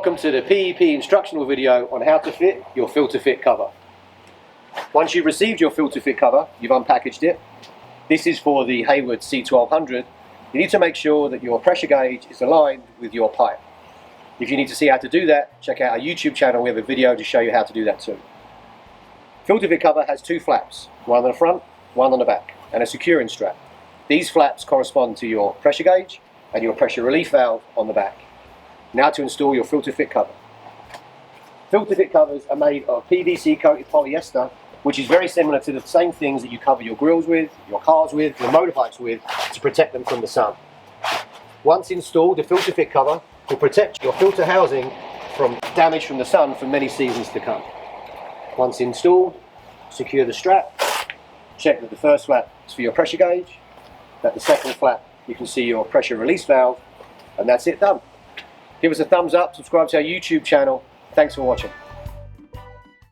Welcome to the PEP instructional video on how to fit your FilterFit cover. Once you've received your FilterFit cover, you've unpackaged it. This is for the Hayward C1200. You need to make sure that your pressure gauge is aligned with your pipe. If you need to see how to do that, check out our YouTube channel. We have a video to show you how to do that too. FilterFit cover has two flaps, one on the front, one on the back, and a securing strap. These flaps correspond to your pressure gauge and your pressure relief valve on the back. Now to install your FilterFit cover. FilterFit covers are made of PVC-Coated polyester, which is very similar to the same things that you cover your grills with, your cars with, your motorbikes with, to protect them from the sun. Once installed, the FilterFit cover will protect your filter housing from damage from the sun for many seasons to come. Once installed, secure the strap, check that the first flap is for your pressure gauge, that the second flap you can see your pressure release valve, and that's it done. Give us a thumbs up, subscribe to our YouTube channel. Thanks for watching.